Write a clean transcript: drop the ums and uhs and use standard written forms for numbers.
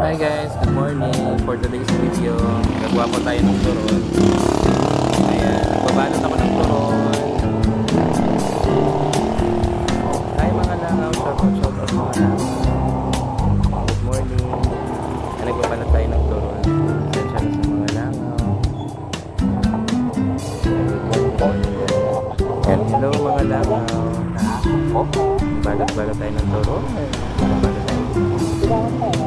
Hi guys, good morning. For today's video, gagawa po tayo ng turon. Ayan, nagbabalot ako ng turon. Hi mga langaw, shout out mga langaw. Good morning. Ayan, nagbabalot tayo ng turon. Sensya na sa mga langaw. Ayan, hello mga langaw. Balot-balot tayo ng turon. Balot tayo.